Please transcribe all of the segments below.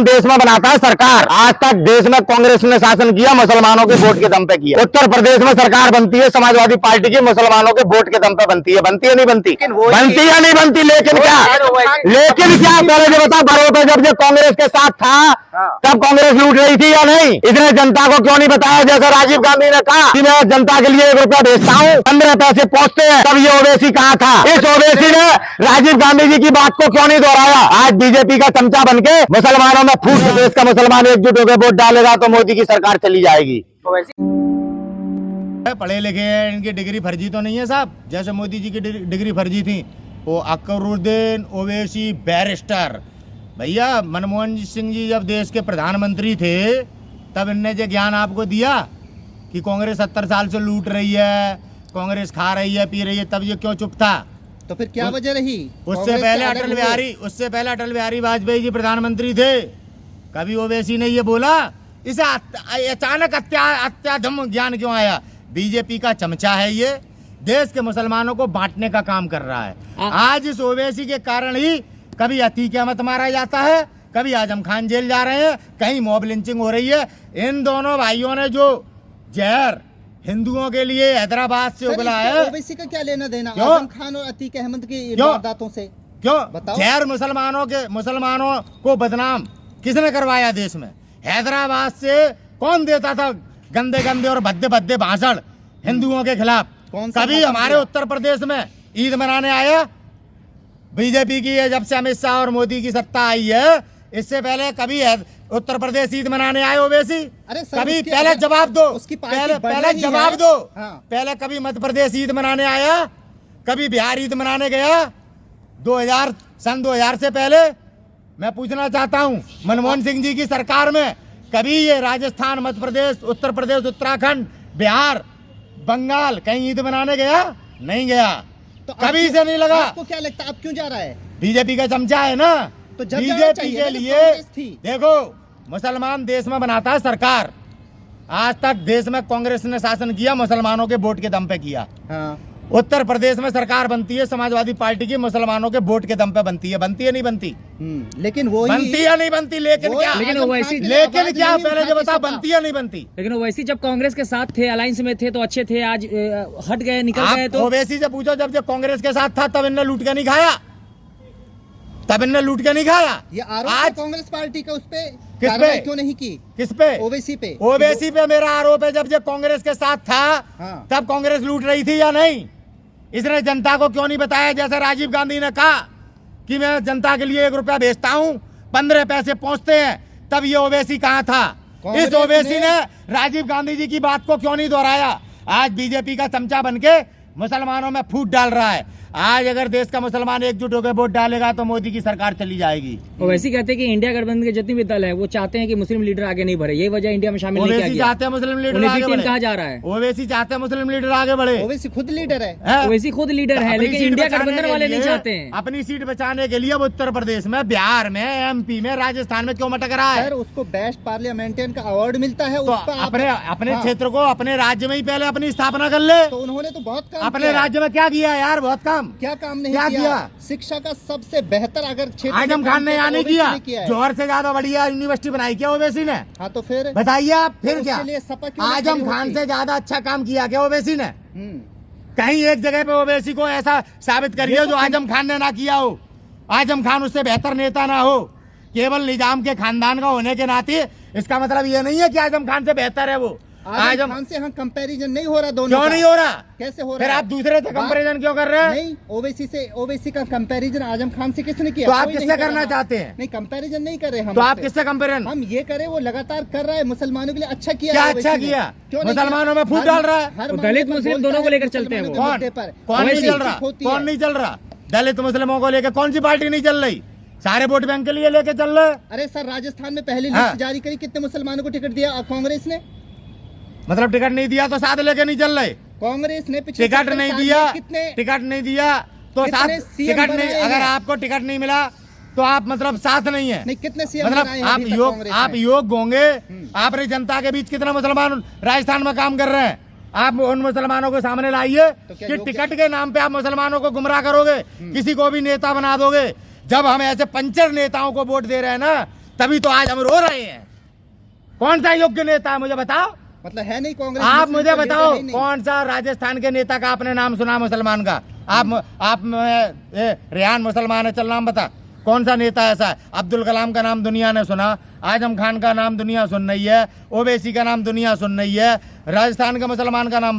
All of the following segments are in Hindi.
मुसलमान देश में बनाता है सरकार। आज तक देश में कांग्रेस ने शासन किया, मुसलमानों के वोट के दम पे किया। उत्तर प्रदेश में सरकार बनती है समाजवादी पार्टी की, मुसलमानों के वोट के दम पे बनती है। बनती है नहीं बनती? बनती है नहीं बनती? लेकिन क्या पहले जो बता, बड़ों जब ये कांग्रेस के साथ था तब कांग्रेस लूट रही थी या नहीं? इसने जनता को क्यों नहीं बताया? जैसे राजीव गांधी ने कहा कि मैं जनता के लिए 1 रुपया भेजता हूँ, 15 पैसे पहुंचते हैं, तब ये ओवैसी कहाँ था? इस ओवैसी ने राजीव गांधी जी की बात को क्यों नहीं दोहराया? आज बीजेपी का चमचा बनके मुसलमानों में फूट, देश का मुसलमान एकजुट होकर वोट डालेगा तो मोदी की सरकार चली जाएगी। पढ़े लिखे हैं, इनकी डिग्री फर्जी तो नहीं है साहब, जैसे मोदी जी की डिग्री फर्जी थी। वो अकबरुद्दीन ओवैसी बैरिस्टर, भैया मनमोहन सिंह जी जब देश के प्रधानमंत्री थे तब इनने जो ज्ञान आपको दिया कि कांग्रेस 70 साल से लूट रही है, कांग्रेस खा रही है, पी रही है, तब ये क्यों चुप था? तो फिर क्या वजह रही? उससे पहले अटल बिहारी वाजपेयी जी प्रधानमंत्री थे, कभी ओवैसी ने ये बोला? इसे अचानक अत्याधम ज्ञान क्यों आया? बीजेपी का चमचा है ये, देश के मुसलमानों को बांटने का काम कर रहा है। आज इस ओवैसी के कारण ही कभी अतीक अहमद मारा जाता है, कभी आजम खान जेल जा रहे हैं, कहीं मॉब लिंचिंग हो रही है। इन दोनों भाइयों ने जो जहर हिंदुओं के लिए हैदराबाद से उगला है, ओवैसी का क्या लेना देना आजम खान और अतीक अहमद की वारदातों से? क्यों बताओ? जहर मुसलमानों को बदनाम किसने करवाया देश में? हैदराबाद से कौन देता था गंदे गंदे और भद्दे भद्दे भाषण हिंदुओं के खिलाफ? कभी हमारे उत्तर प्रदेश में ईद मनाने आया? बीजेपी की है जब से अमित शाह और मोदी की सत्ता आई है, इससे पहले कभी उत्तर प्रदेश ईद मनाने आए ओवैसी? कभी पहले जवाब दो, पहले जवाब दो। पहले कभी मध्य प्रदेश ईद मनाने आया? कभी बिहार ईद मनाने गया? 2000 से पहले मैं पूछना चाहता हूँ, मनमोहन सिंह जी की सरकार में कभी ये राजस्थान, मध्य प्रदेश, उत्तर प्रदेश, उत्तराखंड, बिहार, बंगाल कहीं ईद मनाने गया? नहीं गया। तो कभी से नहीं लगा। आपको क्या लगता है अब क्यों जा रहा है? बीजेपी का चमचा है ना, तो बीजेपी के लिए। देखो, मुसलमान देश में बनाता है सरकार। आज तक देश में कांग्रेस ने शासन किया, मुसलमानों के वोट के दम पे किया। उत्तर प्रदेश में सरकार बनती है समाजवादी पार्टी की, मुसलमानों के वोट के दम पे बनती है। बनती है नहीं बनती? लेकिन वो बनती है नहीं बनती? लेकिन क्या? लेकिन क्या? पहले जो बता, बनती है नहीं बनती? लेकिन ओवैसी जब कांग्रेस के साथ थे, अलायंस में थे तो अच्छे थे, आज हट गए, निकल गए। तो ओवैसी से पूछो, जब कांग्रेस के साथ था तब इनने लूट के नहीं खाया? तब इनने लूट के नहीं खाया? ये आज कांग्रेस पार्टी का उस पे किस पे क्यों नहीं की? किस पे? ओवैसी पे। ओवैसी पे मेरा आरोप है, जब कांग्रेस के साथ था तब कांग्रेस लूट रही थी या नहीं? इसने जनता को क्यों नहीं बताया? जैसे राजीव गांधी ने कहा कि मैं जनता के लिए 1 रुपया भेजता हूँ, 15 पैसे पहुंचते हैं, तब ये ओवैसी कहाँ था? इस ओवैसी ने राजीव गांधी जी की बात को क्यों नहीं दोहराया? आज बीजेपी का चमचा बनके मुसलमानों में फूट डाल रहा है। आज अगर देश का मुसलमान एकजुट होकर वोट डालेगा तो मोदी की सरकार चली जाएगी। ओवैसी कहते हैं कि इंडिया गठबंधन के जितने भी दल है वो चाहते हैं कि मुस्लिम लीडर आगे नहीं बढ़े, ये वजह इंडिया में शामिल नहीं किया गया। चाहते हैं मुस्लिम लीडर आगे बढ़े। कहा जा रहा है ओवैसी चाहते हैं मुस्लिम लीडर आगे बढ़े। ओवैसी खुद लीडर है। ओवैसी खुद लीडर है, लेकिन इंडिया गठबंधन वाले नहीं चाहते हैं। अपनी सीट बचाने के लिए अब उत्तर प्रदेश में, बिहार में, एमपी में, राजस्थान में क्यों मटक रहा है? उसको बेस्ट पार्लियामेंटेरियन का अवार्ड मिलता है। तो अपने क्षेत्र को, अपने राज्य में ही पहले अपनी स्थापना कर ले। तो उन्होंने तो बहुत काम अपने राज्य में क्या किया यार? बहुत काम। क्या काम नहीं किया? शिक्षा का सबसे बेहतर अगर क्षेत्र आजम खान ने यहाँ नहीं किया। जौहर से ज्यादा बढ़िया यूनिवर्सिटी बनाई क्या ओवैसी ने? हाँ, तो फिर बताइए आप, फिर क्या आजम खान से ज्यादा अच्छा काम किया क्या ओवैसी ने? कहीं एक जगह पे ओवैसी को ऐसा साबित करिए जो आजम खान ने ना किया हो। आजम खान उससे बेहतर नेता ना हो। केवल निजाम के खानदान का होने के नाते इसका मतलब ये नहीं है कि आजम खान से बेहतर है वो। आजम खान से हम कंपैरिजन नहीं हो रहा दोनों। क्यों नहीं हो रहा? कैसे हो रहा? फिर आप दूसरे से कंपैरिजन क्यों कर रहे हैं? नहीं, ओवैसी का कंपैरिजन आजम खान से किसने किया? तो आप किससे करना चाहते हैं? नहीं, कंपैरिजन नहीं कर रहे हम। तो आप किससे कंपैरिजन? हम ये करें, वो लगातार कर रहा है, मुसलमानों के लिए अच्छा किया। क्या अच्छा किया? मुसलमानों में फूट डाल रहा है। दलित मुस्लिम दोनों को लेकर चलते हैं। कौन नहीं चल रहा? कौन नहीं चल रहा? दलित मुस्लिमों को लेकर कौन सी पार्टी नहीं चल रही? सारे वोट बैंक के लिए लेके चल रहे। अरे सर, राजस्थान में पहली लिस्ट जारी करी, कितने मुसलमानों को टिकट दिया कांग्रेस ने? मतलब टिकट नहीं दिया तो साथ लेके नहीं चल रहे? कांग्रेस ने टिकट नहीं दिया, टिकट नहीं दिया तो साथ, टिकट नहीं, अगर आपको टिकट नहीं मिला तो आप मतलब साथ नहीं है। नहीं, कितने सीएम मतलब आप योग होंगे, आपने जनता के बीच कितना मुसलमान राजस्थान में काम कर रहे हैं, आप उन मुसलमानों को सामने लाइए कि टिकट के नाम पे आप मुसलमानों को गुमराह करोगे, किसी को भी नेता बना दोगे। जब हम ऐसे पंचर नेताओं को वोट दे रहे हैं ना, तभी तो आज हम रो रहे हैं। कौन सा योग्य नेता है मुझे बताओ। मतलब है नहीं कांग्रेस। आप मुस्लिम मुझे का लीडर बताओ है नहीं। कौन सा राजस्थान के नेता का आपने नाम सुना मुसलमान का। आप रेहान मुसलमान है, चल नाम बता। कौन सा नेता ऐसा है। अब्दुल कलाम का नाम दुनिया ने सुना, आजम खान का नाम दुनिया सुन रही है, ओवैसी का नाम दुनिया सुन रही है। राजस्थान के मुसलमान का नाम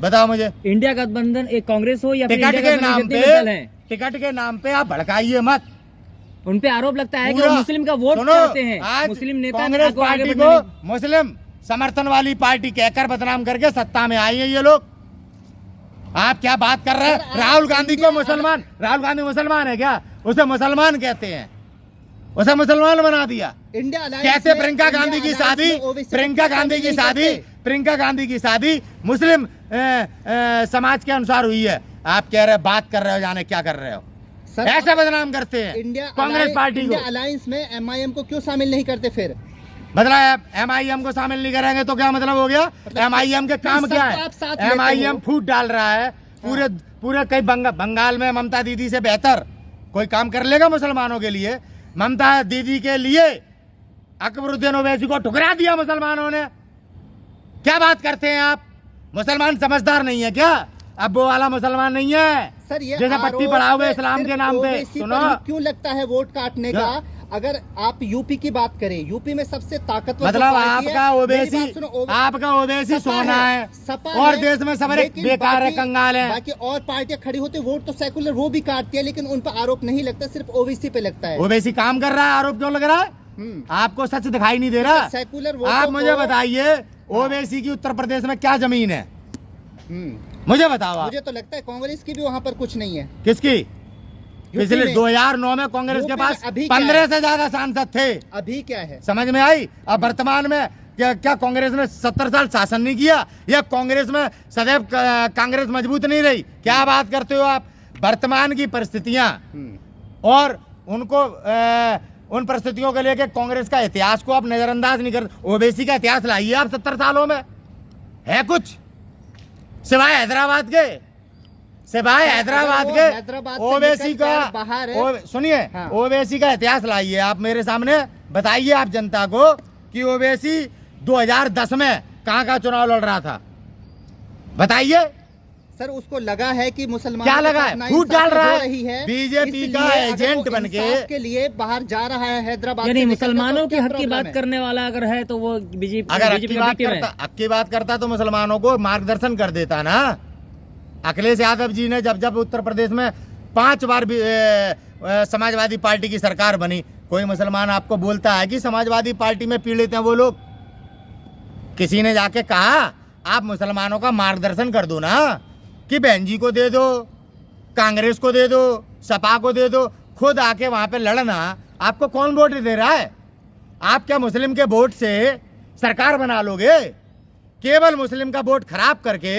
बताओ मुझे। इंडिया गठबंधन एक कांग्रेस हो या फिर टिकट इंडिया के गठबंधन नाम जितने भी दल पे हैं, टिकट के नाम पे आप भड़काइए मत। उन पे आरोप लगता है कि पूरा- वो मुस्लिम का वोट सुनो, चाहते हैं। आज मुस्लिम नेता कांग्रेस पार्टी को मुस्लिम समर्थन वाली पार्टी कहकर बदनाम करके सत्ता में आई है ये लोग। आप क्या बात कर रहे हैं। राहुल गांधी को मुसलमान, राहुल गांधी मुसलमान है क्या। उसे मुसलमान कहते हैं, उसे मुसलमान बना दिया। इंडिया अलायंस कैसे में- प्रियंका गांधी की इंडिया शादी, अलायंस में ओवैसी प्रियंका को गांधी की शामिल शादी, नहीं करते। प्रियंका गांधी की शादी मुस्लिम समाज के अनुसार हुई है। आप कह रहे बात कर रहे हो, जाने क्या कर रहे हो। सर, ऐसे बदनाम करते हैं इंडिया कांग्रेस पार्टी को। इंडिया अलायंस में एमआईएम को क्यों शामिल नहीं करते फिर। मतलब एमआईएम को शामिल नहीं करेंगे तो क्या मतलब हो गया। एमआईएम के काम क्या सबको आप साथ है। लेते एमआईएम हो। फूट डाल रहा है पूरे कई बंगाल में ममता दीदी से बेहतर कोई काम कर लेगा मुसलमानों के लिए। ममता दीदी के लिए अकबरुद्दीन ओवैसी को ठुकरा दिया मुसलमानों ने। क्या बात करते हैं आप। मुसलमान समझदार नहीं है क्या। अब वो वाला मुसलमान नहीं है सर ये जैसे पट्टी आरोप पढ़ाओगे इस्लाम के सिर्फ नाम पे। ओवैसी सुनो, पर ही क्यों लगता है वोट काटने का। अगर आप यूपी की बात करें, यूपी में सबसे ताकतवर मतलब जो पार्टी है, आपका मेरी ओवैसी, बात सुनो, आपका ओवैसी सपा सोना है सपा और है, देश में सब लेकिन बेकार है, बाकी- कंगाल है। बाकी और पार्टियां खड़ी होती वोट तो सेकुलर वो भी काटती है, लेकिन उन पर आरोप नहीं लगता, सिर्फ ओवैसी पे लगता है। ओवैसी काम कर रहा है, आरोप क्यों लग रहा है। आपको सच दिखाई नहीं दे रहा। सेकुलर आप मुझे बताइए ओवैसी की उत्तर प्रदेश में क्या जमीन है, मुझे बताओ आप। मुझे तो लगता है कांग्रेस की भी वहाँ पर कुछ नहीं है। किसकी। पिछले में। 2009 में कांग्रेस के यूपी पास में अभी क्या 15 है? से ज्यादा सांसद थे। अभी क्या है। समझ में आई। अब वर्तमान में क्या कांग्रेस ने 70 साल शासन नहीं किया, या कांग्रेस में सदैव कांग्रेस मजबूत नहीं रही। क्या बात करते हो आप। वर्तमान की परिस्थितियां और उनको उन परिस्थितियों को लेकर कांग्रेस का इतिहास को आप नजरअंदाज नहीं कर। ओवैसी का इतिहास लाइए आप 70 सालों में है कुछ सिवाय हैदराबाद के, सिवाय हैदराबाद हैदराबाद के। से ओवैसी निकल का कर बाहर है। सुनिए, हाँ। ओवैसी का इतिहास लाइए आप मेरे सामने। बताइए आप जनता को कि ओवैसी 2010 में कहाँ का चुनाव लड़ रहा था। बताइए। सर उसको लगा है कि मुसलमान क्या लगा है? फूट डाल रहा है। बीजेपी का एजेंट बन के लिए बाहर जा रहा है हैदराबाद यानी से निकल कर, मुसलमानों तो की क्या हक की प्रॉब्लम बात है? करने वाला अगर है तो वो बीजेपी अगर बीजेपी का victim है। हक की बात करता तो मुसलमानों को मार्गदर्शन कर देता ना। अखिलेश यादव जी ने जब उत्तर प्रदेश में 5 बार भी समाजवादी पार्टी की सरकार बनी, कोई मुसलमान आपको बोलता है कि समाजवादी पार्टी में पीड़ित हैं वो लोग। किसी ने जाके कहा आप मुसलमानों का मार्गदर्शन कर दो ना, कि बहन जी को दे दो, कांग्रेस को दे दो, सपा को दे दो। खुद आके वहां पे लड़ना। आपको कौन वोट दे रहा है। आप क्या मुस्लिम के वोट से सरकार बना लोगे। केवल मुस्लिम का वोट खराब करके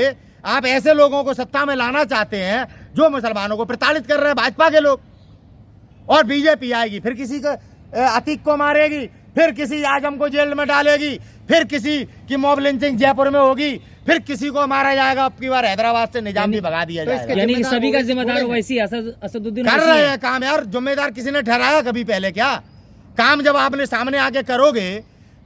आप ऐसे लोगों को सत्ता में लाना चाहते हैं जो मुसलमानों को प्रताड़ित कर रहे हैं, भाजपा के लोग। और बीजेपी आएगी फिर किसी को अतीक को मारेगी, फिर किसी आजम को जेल में डालेगी, फिर किसी की मॉब लिंचिंग जयपुर में होगी, फिर किसी को मारा जाएगा। अब की बार हैदराबाद से निजाम भी भगा दिया तो इसके जाएगा। यानी कि सभी का जिम्मेदार जिम्मेदार ओवैसी वैसी असदुद्दीन कर ओवैसी रहे है। हैं काम यार। जिम्मेदार किसी ने ठहराया कभी पहले क्या। काम जब आपने सामने आके करोगे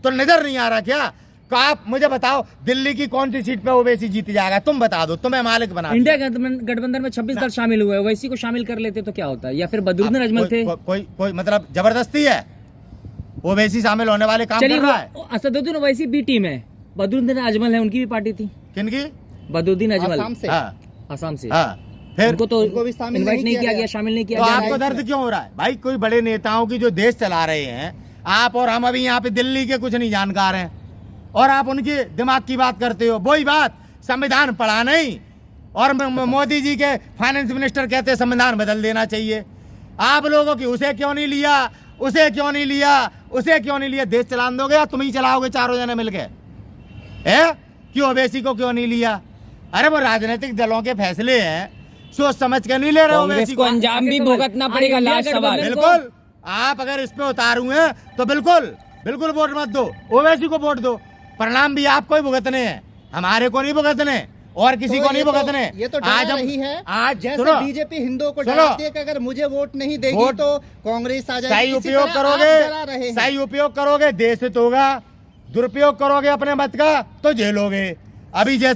तो नजर नहीं आ रहा क्या। तो आप मुझे बताओ दिल्ली की कौन सी सीट पे ओवैसी जीत जाएगा। तुम बता दो, तुम्हें मालिक बना इंडिया गठबंधन में 26 दल शामिल हुए, ओवैसी को शामिल कर लेते तो क्या होता है। या फिर बदरुद्दीन अजमल थे। कोई मतलब जबरदस्ती है। ओवैसी शामिल होने वाले काम कर रहा है। असदुद्दीन ओवैसी बी टीम है, बदरुद्दीन अजमल है, उनकी भी पार्टी थी। किनकी। बदरुद्दीन अजमल आसाम से। हाँ आसाम से। हाँ फिर उनको तो उनको भी शामिल इनवाइट नहीं नहीं किया किया गया। गया, शामिल नहीं किया तो गया। आपको दर्द क्यों हो रहा है भाई। कोई बड़े नेताओं की जो देश चला रहे हैं आप, और हम अभी यहाँ पे दिल्ली के कुछ नहीं जानकार हैं, और आप उनके दिमाग की बात करते हो। वही बात, संविधान पढ़ा नहीं, और मोदी जी के फाइनेंस मिनिस्टर कहते हैं संविधान बदल देना चाहिए। आप लोगों की उसे क्यों नहीं लिया, उसे क्यों नहीं लिया, उसे क्यों नहीं लिया। देश चला दोगे या तुम ही चलाओगे चारों जने मिलके। है कि ओवैसी को क्यों नहीं लिया। अरे वो राजनीतिक दलों के फैसले हैं, सोच समझ के नहीं ले रहे कांग्रेस ओवैसी को अंजाम भी भुगतना पड़ेगा। इंडिया लास्ट सवाल। गठबंधन बिल्कुल। आप अगर इस पे उतारू हैं तो बिल्कुल वोट मत दो, ओवैसी को वोट दो। परिणाम भी आपको ही भुगतने हैं, हमारे को नहीं भुगतने। और किसी को नहीं भुगतने। ये तो आज डरा हम रही है आज जैसे सुनो, बीजेपी हिंदुओं को सुनो, डराती है कि अगर मुझे वोट नहीं देगी वोट- तो कांग्रेस आ जाएगी। सही इसी उपयोग तरह आप डरा रहे करोगे, हैं। सही उपयोग करोगे देश हित होगा, दुरुपयोग करोगे अपने मत का तो झेलोगे। अभी जैसे